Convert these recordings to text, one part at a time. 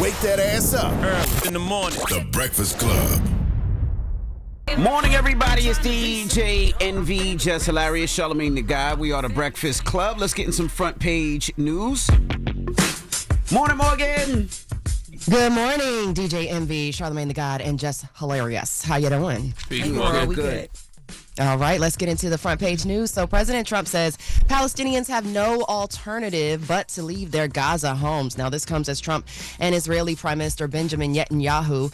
Wake that ass up. Early in the morning. The Breakfast Club. Morning, everybody. It's DJ NV, Jess Hilarious, Charlamagne the Guy. We are the Breakfast Club. Let's get in some front page news. Morning, Morgan. Good morning, DJ NV, Charlamagne the God, and Jess Hilarious. How you doing? Peace, Morgan. We good. All right, let's get into the front page news. So President Trump says Palestinians have no alternative but to leave their Gaza homes. Now, this comes as Trump and Israeli Prime Minister Benjamin Netanyahu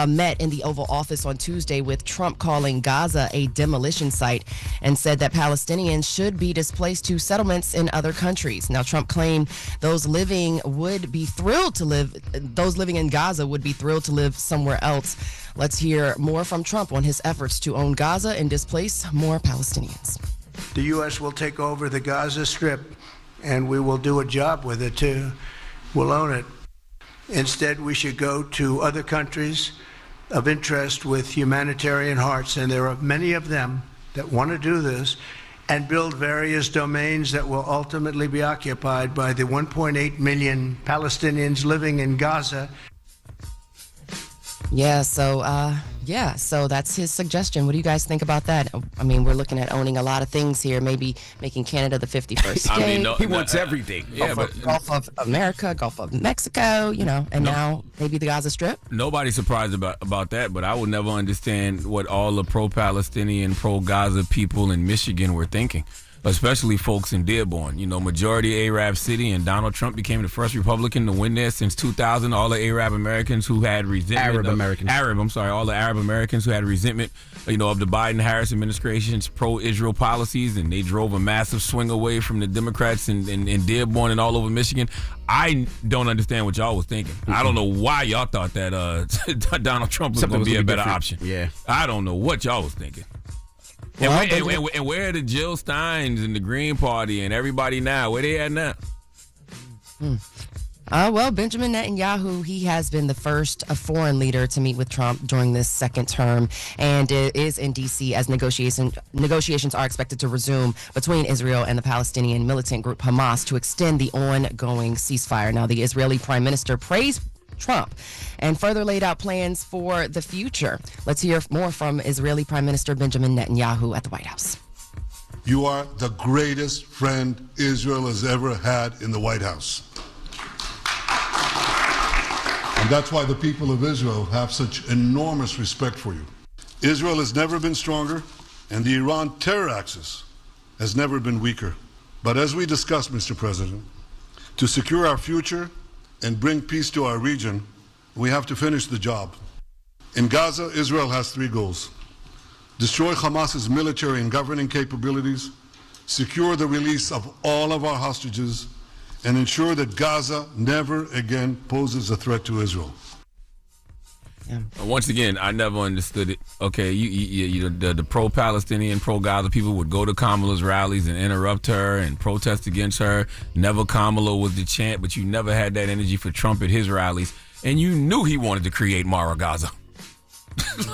met in the Oval Office on Tuesday, with Trump calling Gaza a demolition site and said that Palestinians should be displaced to settlements in other countries. Now, Trump claimed those living in Gaza would be thrilled to live somewhere else. Let's hear more from Trump on his efforts to own Gaza and displace more Palestinians. The U.S. will take over the Gaza Strip, and we will do a job with it, too. We'll own it. Instead, we should go to other countries of interest with humanitarian hearts, and there are many of them that want to do this, and build various domains that will ultimately be occupied by the 1.8 million Palestinians living in Gaza. So that's his suggestion. What do you guys think about that? I mean, we're looking at owning a lot of things here, maybe making Canada the 51st state. He wants everything. Yeah, Gulf of America, Gulf of Mexico, now maybe the Gaza Strip. Nobody's surprised about that, but I will never understand what all the pro-Palestinian, pro-Gaza people in Michigan were thinking, especially folks in Dearborn. Majority Arab city, and Donald Trump became the first Republican to win there since 2000. All the Arab Americans who had resentment. All the Arab Americans who had resentment, of the Biden-Harris administration's pro-Israel policies, and they drove a massive swing away from the Democrats in Dearborn and all over Michigan. I don't understand what y'all was thinking. Mm-hmm. I don't know why y'all thought that Donald Trump was going to be a better option. Yeah. I don't know what y'all was thinking. And where are the Jill Steins and the Green Party and everybody now? Where they at now? Benjamin Netanyahu, he has been the first foreign leader to meet with Trump during this second term, and it is in D.C. as negotiations are expected to resume between Israel and the Palestinian militant group Hamas to extend the ongoing ceasefire. Now, the Israeli Prime Minister praised Trump and further laid out plans for the future. Let's hear more from Israeli Prime Minister Benjamin Netanyahu at the White House. You are the greatest friend Israel has ever had in the White House. And that's why the people of Israel have such enormous respect for you. Israel has never been stronger, and the Iran terror axis has never been weaker. But as we discussed, Mr. President, to secure our future and bring peace to our region, we have to finish the job. In Gaza, Israel has three goals: destroy Hamas's military and governing capabilities, secure the release of all of our hostages, and ensure that Gaza never again poses a threat to Israel. Once again, I never understood it. Okay, the pro-Palestinian, pro-Gaza people would go to Kamala's rallies and interrupt her and protest against her. Never Kamala was the chant, but you never had that energy for Trump at his rallies. And you knew he wanted to create Mara Gaza.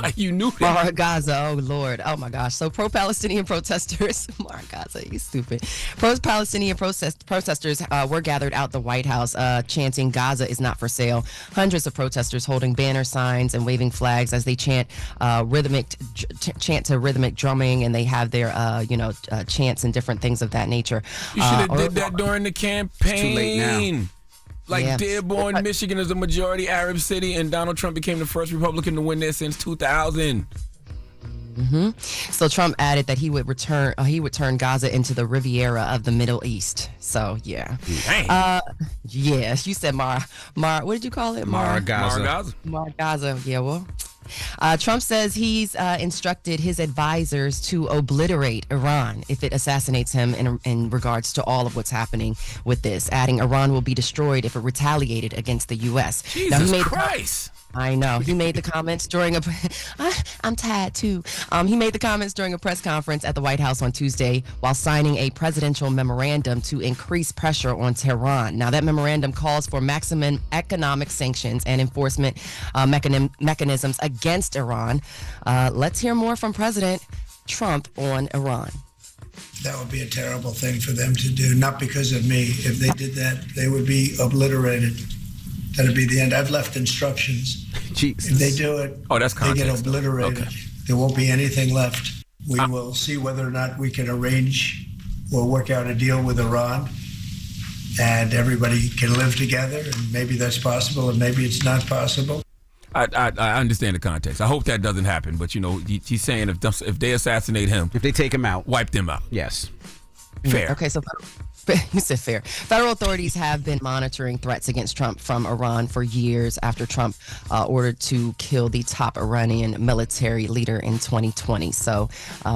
Like, you knew that. Mara Gaza, oh Lord, oh my gosh. So pro-Palestinian protesters, Mara Gaza, you stupid. Pro-Palestinian protesters were gathered out the White House chanting "Gaza is not for sale." Hundreds of protesters holding banner signs and waving flags as they chant to rhythmic drumming, and they have their chants and different things of that nature. You should have did that during the campaign. It's too late now. Dearborn, Michigan is a majority Arab city, and Donald Trump became the first Republican to win there since 2000. Mm-hmm. So Trump added that he would turn Gaza into the Riviera of the Middle East. So yeah. Yes, you said Mara. What did you call it? Mara Gaza. Mara Gaza. Yeah, well. Trump says he's instructed his advisors to obliterate Iran if it assassinates him in regards to all of what's happening with this, adding Iran will be destroyed if it retaliated against the U.S. Jesus Christ. I know. He made the comments during I'm tired too. He made the comments during a press conference at the White House on Tuesday while signing a presidential memorandum to increase pressure on Tehran. Now, that memorandum calls for maximum economic sanctions and enforcement mechanisms against Iran. Let's hear more from President Trump on Iran. That would be a terrible thing for them to do, not because of me. If they did that, they would be obliterated. that'll be the end. I've left instructions. Jesus. If they do it, Oh, that's they get context. obliterated. Okay. There won't be anything left. We will see whether or not we can arrange or work out a deal with Iran, and everybody can live together, and maybe that's possible, and maybe it's not possible. I understand the context. I hope that doesn't happen, but he's saying if they assassinate him, If they take him out. wipe them out. Yes. Fair. Okay, so you said fair. Federal authorities have been monitoring threats against Trump from Iran for years after Trump ordered to kill the top Iranian military leader in 2020. So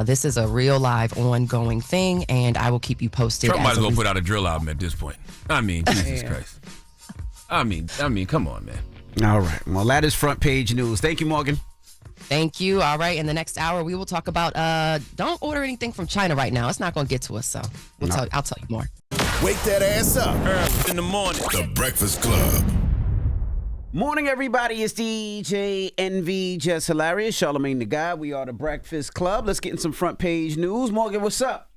this is a real, live, ongoing thing, and I will keep you posted. Trump might as well put out a drill album at this point. I mean, Jesus Christ. I mean, come on, man. All right. Well, that is front page news. Thank you, Morgan. Thank you. All right. In the next hour, we will talk about don't order anything from China right now. It's not going to get to us, so I'll tell you more. Wake that ass up. In the morning. The Breakfast Club. Morning, everybody. It's DJ NV, Jess Hilarious, Charlamagne the Guy. We are the Breakfast Club. Let's get in some front page news. Morgan, what's up?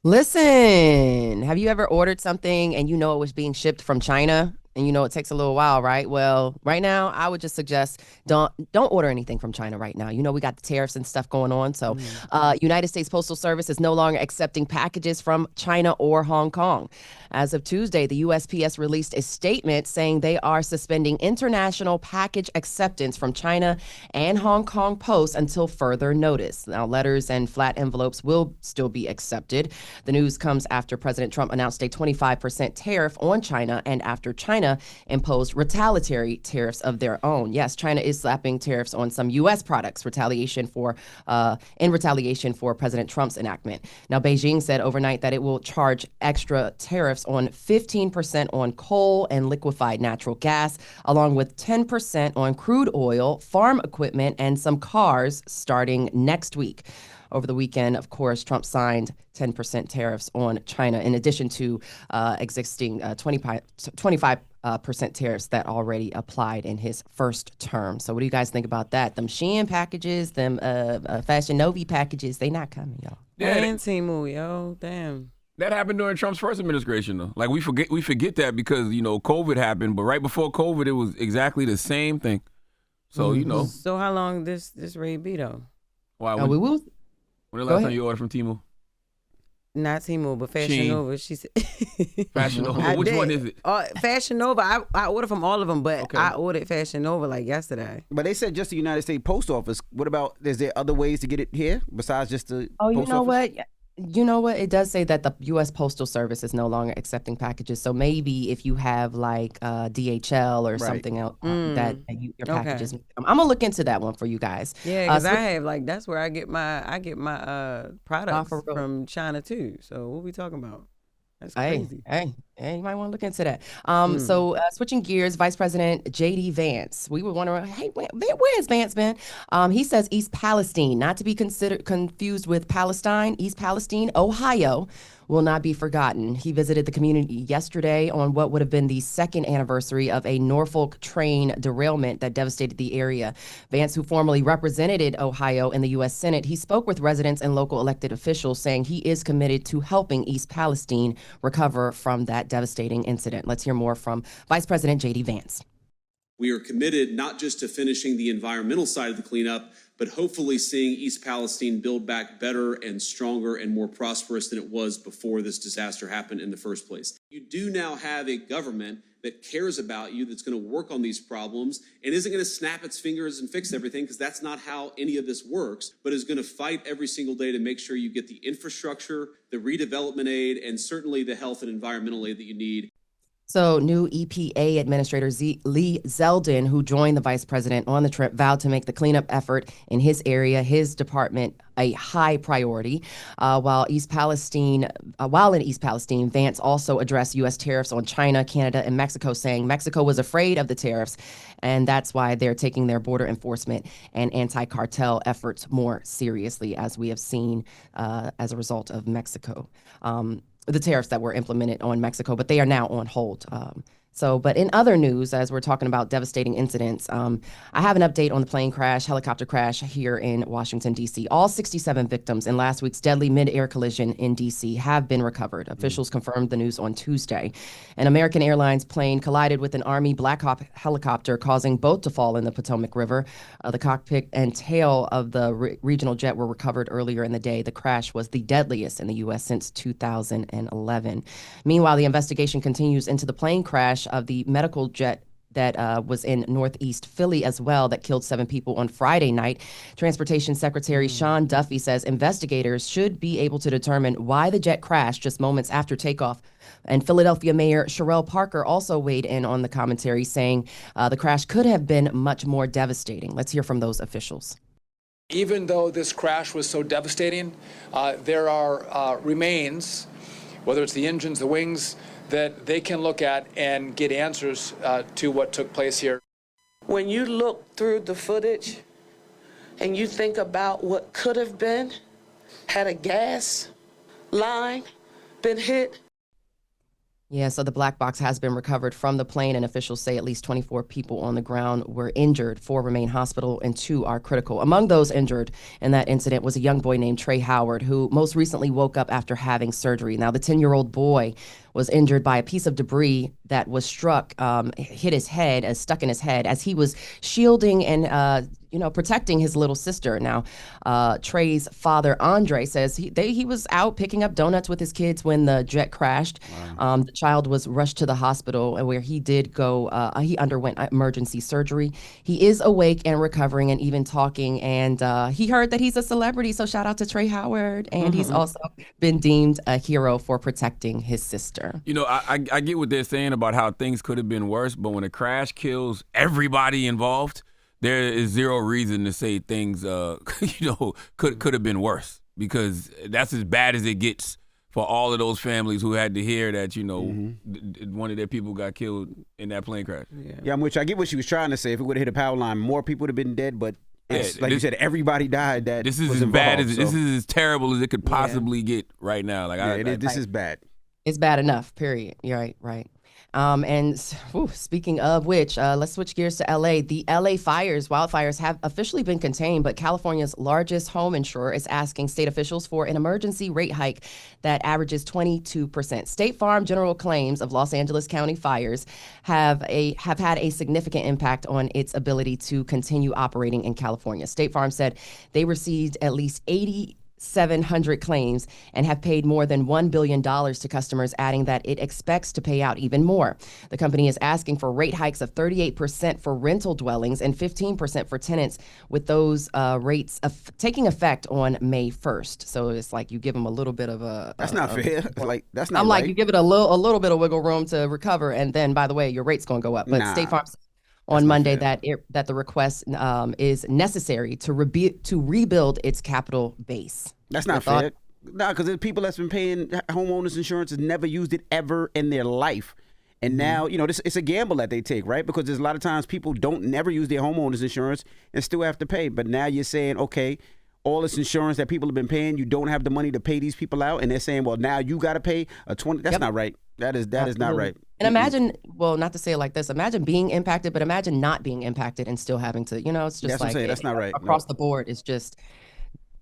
Listen, have you ever ordered something and you know it was being shipped from China? And it takes a little while, right? Well, right now, I would just suggest don't order anything from China right now. We got the tariffs and stuff going on. So United States Postal Service is no longer accepting packages from China or Hong Kong. As of Tuesday, the USPS released a statement saying they are suspending international package acceptance from China and Hong Kong Post until further notice. Now, letters and flat envelopes will still be accepted. The news comes after President Trump announced a 25% tariff on China and after China imposed retaliatory tariffs of their own. Yes, China is slapping tariffs on some U.S. products in retaliation for President Trump's enactment. Now, Beijing said overnight that it will charge extra tariffs on 15% on coal and liquefied natural gas, along with 10% on crude oil, farm equipment, and some cars starting next week. Over the weekend, of course, Trump signed 10% tariffs on China, in addition to existing 25% tariffs that already applied in his first term. So what do you guys think about that? Them Shein packages, them Fashion Nova packages, they not coming, y'all. Yeah, and Temu, yo, damn. That happened during Trump's first administration, though. Like, we forget that because, COVID happened, but right before COVID, it was exactly the same thing. So, So how long this raid be, though? Why? We will. When the last time you ordered from Temu? Not Temu, but Fashion Nova. She said. Fashion Nova. Which one is it? Fashion Nova. I ordered from all of them, but okay. I ordered Fashion Nova like yesterday. But they said just the United States Post Office. What about, is there other ways to get it here besides just the Oh, Post you know Office? what? You know what? It does say that the U.S. Postal Service is no longer accepting packages. So maybe if you have like DHL or something else that your packages. I'm gonna look into that one for you guys. Yeah, because I have like that's where I get my products from China too. So what we talking about? That's crazy. Hey, you might want to look into that. So switching gears, Vice President J.D. Vance. We were wondering, hey, where's Vance been? He says East Palestine, not to be confused with Palestine. East Palestine, Ohio, will not be forgotten. He visited the community yesterday on what would have been the second anniversary of a Norfolk train derailment that devastated the area. Vance, who formerly represented Ohio in the U.S. Senate, he spoke with residents and local elected officials, saying he is committed to helping East Palestine recover from that devastating incident. Let's hear more from Vice President J.D. Vance. We are committed not just to finishing the environmental side of the cleanup, but hopefully seeing East Palestine build back better and stronger and more prosperous than it was before this disaster happened in the first place. You do now have a government that cares about you, that's going to work on these problems and isn't going to snap its fingers and fix everything, because that's not how any of this works, but is going to fight every single day to make sure you get the infrastructure, the redevelopment aid, and certainly the health and environmental aid that you need. So new EPA Administrator Lee Zeldin, who joined the vice president on the trip, vowed to make the cleanup effort in his area, his department, a high priority. While in East Palestine, Vance also addressed U.S. tariffs on China, Canada, and Mexico, saying Mexico was afraid of the tariffs, and that's why they're taking their border enforcement and anti-cartel efforts more seriously, as we have seen as a result of Mexico. The tariffs that were implemented on Mexico, but they are now on hold. So, but in other news, as we're talking about devastating incidents, I have an update on the helicopter crash here in Washington, D.C. All 67 victims in last week's deadly mid-air collision in D.C. have been recovered. Officials confirmed the news on Tuesday. An American Airlines plane collided with an Army Black Hawk helicopter, causing both to fall in the Potomac River. The cockpit and tail of the regional jet were recovered earlier in the day. The crash was the deadliest in the U.S. since 2011. Meanwhile, the investigation continues into the plane crash of the medical jet that was in Northeast Philly as well, that killed 7 people on Friday night. Transportation Secretary Sean Duffy says investigators should be able to determine why the jet crashed just moments after takeoff. And Philadelphia Mayor Sherrell Parker also weighed in on the commentary, saying the crash could have been much more devastating. Let's hear from those officials. Even though this crash was so devastating, there are remains, whether it's the engines, the wings, that they can look at and get answers to what took place here. When you look through the footage and you think about what could have been, had a gas line been hit. Yeah, so the black box has been recovered from the plane, and officials say at least 24 people on the ground were injured. 4 remain hospital and 2 are critical. Among those injured in that incident was a young boy named Trey Howard, who most recently woke up after having surgery. Now, the 10-year-old boy was injured by a piece of debris that was stuck in his head as he was shielding and protecting his little sister. Now, Trey's father, Andre, says he was out picking up donuts with his kids when the jet crashed. Wow. The child was rushed to the hospital, where he did go. He underwent emergency surgery. He is awake and recovering and even talking. And he heard that he's a celebrity. So shout out to Trey Howard. And he's also been deemed a hero for protecting his sister. You know, I get what they're saying about how things could have been worse, but when a crash kills everybody involved, there is zero reason to say things, could have been worse, because that's as bad as it gets for all of those families who had to hear that, one of their people got killed in that plane crash. Yeah, I get what she was trying to say. If it would have hit a power line, more people would have been dead, but you said, everybody died. This is as terrible as it could possibly get right now. This is bad. It's bad enough, period. You're right. Speaking of which, let's switch gears to LA. The LA wildfires have officially been contained, but California's largest home insurer is asking state officials for an emergency rate hike that averages 22%. State Farm General claims of Los Angeles County fires have had a significant impact on its ability to continue operating in California. State Farm said they received at least 8,700 claims and have paid more than $1 billion to customers, adding that it expects to pay out even more. The company is asking for rate hikes of 38% for rental dwellings and 15% for tenants, with those rates taking effect on May 1st. So it's like you give them a little bit of a... That's not fair. That's not I'm right. like, you give it a little bit of wiggle room to recover, and then, by the way, your rate's going to go up. But State Farm on Monday that the request is necessary to rebuild its capital base. That's not fair. No, because there's people that's been paying homeowners insurance and never used it ever in their life. And now, it's a gamble that they take, right? Because there's a lot of times people never use their homeowners insurance and still have to pay. But now you're saying, okay, all this insurance that people have been paying, you don't have the money to pay these people out. And they're saying, well, now you got to pay a 20. That's not right. That is not right. And imagine, well, not to say it like this, imagine being impacted, but imagine not being impacted and still having to, it's just that's not right. Across the board, it's just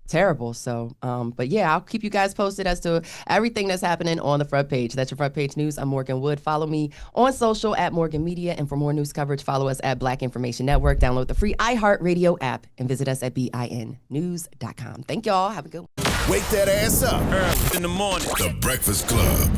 terrible. So, but yeah, I'll keep you guys posted as to everything that's happening on the front page. That's your front page news. I'm Morgan Wood. Follow me on social at Morgan Media. And for more news coverage, follow us at Black Information Network. Download the free iHeartRadio app and visit us at BINnews.com. Thank y'all. Have a good one. Wake that ass up early in the morning. The Breakfast Club.